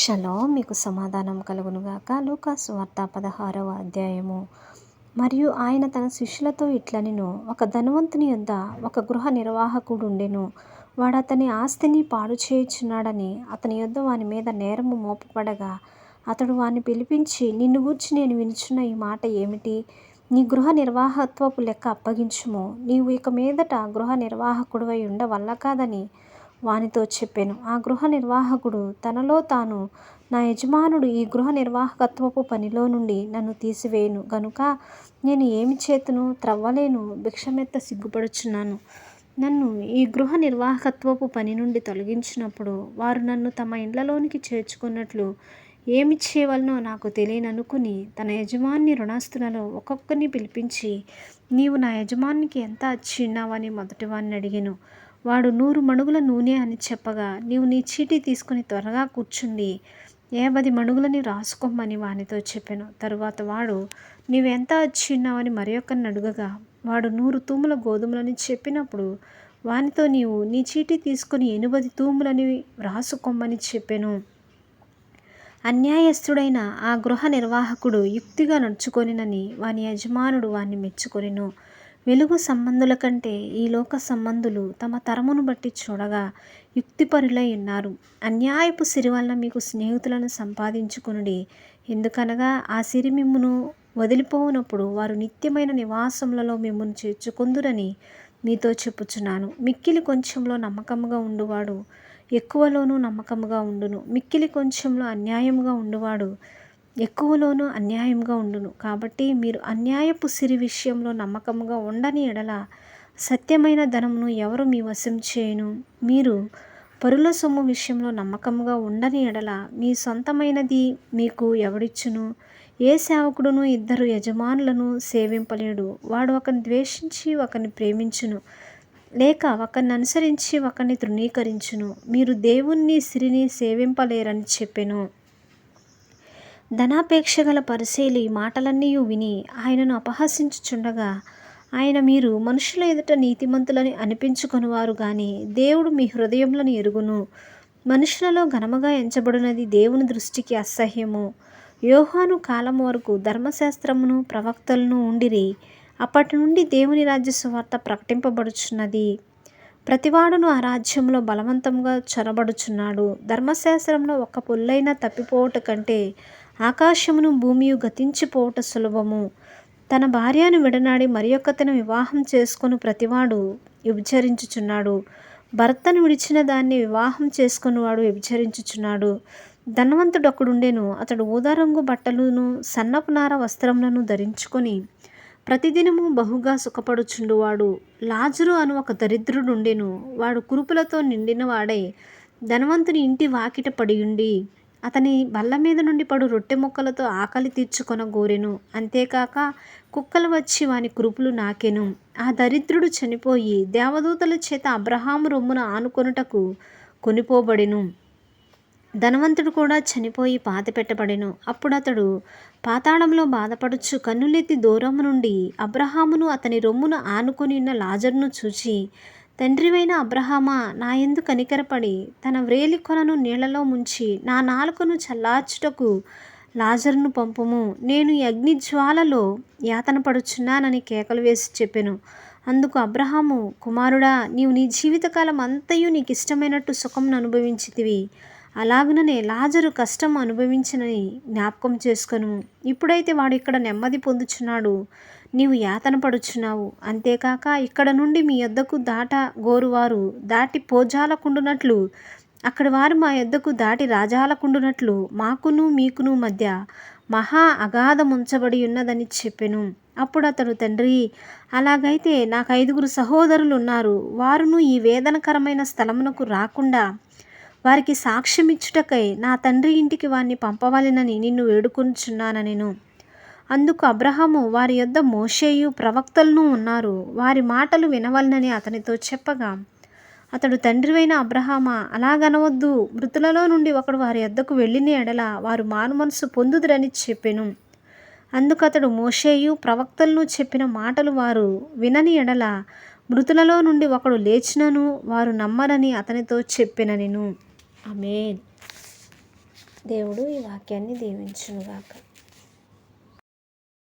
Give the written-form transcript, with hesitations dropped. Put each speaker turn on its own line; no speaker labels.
Shalom, మీకు సమాధానం కలుగునుగాక. లూకాసు వార్త 16వ అధ్యాయము. మరియు ఆయన తన శిష్యులతో ఇట్లనెను, ఒక ధనవంతుని యొద్ద ఒక గృహ నిర్వాహకుడు ఉండెను. వాడు అతని ఆస్తిని పాడు చేయుచున్నాడని అతని యొద్ద వాని మీద నేరము మోపబడగా, అతడు వాని పిలిపించి, నిన్ను గూర్చి నేను వినుచున్న ఈ మాట ఏమిటి? నీ గృహ నిర్వాహకత్వపు లెక్క అప్పగించుము. నీవు ఇక మీదట గృహ నిర్వాహకుడివై ఉండవల్ల కాదని వానితో చెప్పెను. ఆ గృహ నిర్వాహకుడు తనలో తాను, నా యజమానుడు ఈ గృహ నిర్వాహకత్వపు పనిలో నుండి నన్ను తీసివేయును గనుక నేను ఏమి చేతును? త్రవ్వలేను, భిక్షమెత్త సిగ్గుపడుచున్నాను. నన్ను ఈ గృహ నిర్వాహకత్వపు పని నుండి తొలగించినప్పుడు వారు నన్ను తమ ఇండ్లలోనికి చేర్చుకున్నట్లు ఏమి చేయవలనో నాకు తెలియననుకుని తన యజమాని రుణస్తులలో ఒక్కొక్కరిని పిలిపించి, నీవు నా యజమానికి ఎంత అచ్చి ఉన్నావని మొదటివాడిని అడిగెను. వాడు 100 మణుగుల నూనె అని చెప్పగా, నీవు నీ చీటీ తీసుకుని త్వరగా కూర్చుండి 50 మణుగులని రాసుకోమని వానితో చెప్పెను. తరువాత వాడు, నీవెంత అచ్చి ఉన్నావని మరియొక్కరిని అడుగగా, వాడు 100 తూముల గోధుమలని చెప్పినప్పుడు వానితో, నీవు నీ చీటీ తీసుకుని 80 తూములని రాసుకోమని చెప్పెను. అన్యాయస్తుడైన ఆ గృహ నిర్వాహకుడు యుక్తిగా నడుచుకొనినని వాని యజమానుడు వాన్ని మెచ్చుకొనెను. వెలుగు సంబంధుల కంటే ఈ లోక సంబంధులు తమ తరమును బట్టి చూడగా యుక్తిపరులై ఉన్నారు. అన్యాయపు సిరి వలన మీకు స్నేహితులను సంపాదించుకొనుడి. ఎందుకనగా ఆ సిరి మిమ్మును వదిలిపోవునప్పుడు వారు నిత్యమైన నివాసములలో మిమ్మును చేర్చుకొందురని మీతో చెప్పుచున్నాను. మిక్కిలి కొంచెంలో నమ్మకముగా ఉండువాడు ఎక్కువలోనూ నమ్మకముగా ఉండును. మిక్కిలి కొంచెంలో అన్యాయముగా ఉండువాడు ఎక్కువలోనూ అన్యాయంగా ఉండును. కాబట్టి మీరు అన్యాయపు సిరి విషయంలో నమ్మకముగా ఉండని ఎడల సత్యమైన ధనమును ఎవరు మీ వశం చేయును? మీరు పరుల సొమ్ము విషయంలో నమ్మకముగా ఉండని ఎడల మీ సొంతమైనది మీకు ఎవడిచ్చును? ఏ సేవకుడును 2 యజమానులను సేవింపలేడు. వాడు ఒకరిని ద్వేషించి ఒకరిని ప్రేమించును, లేక ఒకరిని అనుసరించి ఒకరిని తృణీకరించును. మీరు దేవుణ్ణి సిరిని సేవింపలేరని చెప్పెను. ధనాపేక్ష గల పరిసయ్యులు ఈ మాటలన్నీ విని ఆయనను అపహసించుచుండగా ఆయన, మీరు మనుషుల ఎదుట నీతిమంతులని అనిపించుకొనువారు గాని దేవుడు మీ హృదయములను ఎరుగును. మనుషులలో ఘనముగా ఎంచబడినది దేవుని దృష్టికి అసహ్యము. యోహాను కాలం వరకు ధర్మశాస్త్రమును ప్రవక్తలను ఉండిరి. అప్పటి నుండి దేవుని రాజ్య సువార్త ప్రకటింపబడుచున్నది. ప్రతివాడును ఆ రాజ్యంలో బలవంతంగా చొరబడుచున్నాడు. ధర్మశాస్త్రంలో ఒక్క పొల్లైనా తప్పిపోవుట కంటే ఆకాశమును భూమియు గతించిపోవుట సులభము. తన భార్యను విడనాడి మరియొక్కతను వివాహం చేసుకొని ప్రతివాడు వ్యభిచరించుచున్నాడు. భర్తను విడిచిన దాన్ని వివాహం చేసుకునివాడు వ్యభిచరించుచున్నాడు. ధనవంతుడొకడుండెను. అతడు ఊదారంగు బట్టలును సన్నపు నార వస్త్రములను ధరించుకొని ప్రతిదినము బహుగా సుఖపడుచుండువాడు. లాజరు అను ఒక దరిద్రుడుండెను. వాడు కురుపులతో నిండిన వాడై ధనవంతుని ఇంటి వాకిట పడియుండి అతని బల్ల మీద నుండి పడు రొట్టె ముక్కలతో ఆకలి తీర్చుకొనగోరెను. అంతేకాక కుక్కలు వచ్చి వాని కురుపులు నాకెను. ఆ దరిద్రుడు చనిపోయి దేవదూతల చేత అబ్రహాము రొమ్మున ఆనుకొనుటకు కొనిపోబడెను. ధనవంతుడు కూడా చనిపోయి పాతిపెట్టబడెను. అప్పుడు అతడు పాతాళంలో బాధపడుచు కన్నులెత్తి దూరము నుండి అబ్రహామును అతని రొమ్మున ఆనుకొని ఉన్న లాజరును చూచి, తండ్రివైన అబ్రహామా, నా యందు కనికరపడి తన వ్రేలి కొనను నీళ్లలో ముంచి నా నాలుకను చల్లార్చుటకు లాజరును పంపుము. నేను ఈ అగ్నిజ్వాలలో యాతన పడుచున్నానని కేకలు వేసి చెప్పెను. అందుకు అబ్రహాము, కుమారుడా, నీవు నీ జీవితకాలం అంతయు నీకిష్టమైనట్టు సుఖమును అనుభవించితివి. అలాగుననే లాజరు కష్టం అనుభవించినని జ్ఞాపకం చేసుకొను. ఇప్పుడైతే వాడు ఇక్కడ నెమ్మది పొందుచున్నాడు, నీవు యాతన పడుచున్నావు. అంతేకాక ఇక్కడ నుండి మీ యొద్దకు దాట గోరువారు దాటి పోజాలకుండునట్లు అక్కడి వారు మా యొద్దకు దాటి రాజాలకుండునట్లు మాకును మీకును మధ్య మహా అగాధముంచబడి ఉన్నదని చెప్పెను. అప్పుడు అతడు, తండ్రి, అలాగైతే నాకు 5 సహోదరులు ఉన్నారు. వారును ఈ వేదనకరమైన స్థలమునకు రాకుండా వారికి సాక్ష్యమిచ్చుటకై నా తండ్రి ఇంటికి వారిని పంపవలెనని నిన్ను వేడుకొనుచున్నానెను. అందుకు అబ్రహాము, వారి యొద్ద మోషేయు ప్రవక్తలను ఉన్నారు, వారి మాటలు వినవలనని అతనితో చెప్పగా, అతడు, తండ్రివైన అబ్రహామా, అలాగనవద్దు. మృతులలో నుండి ఒకడు వారి యొద్దకు వెళ్ళిన ఎడల వారు మారుమనస్సు పొందుదురని చెప్పెను. అందుకు అతడు, మోషేయు ప్రవక్తలను చెప్పిన మాటలు వారు వినని ఎడల మృతులలో నుండి ఒకడు లేచినను వారు నమ్మరని అతనితో చెప్పెననెను. ఆమేన్. దేవుడు ఈ వాక్యాన్ని దీవించునుగాక.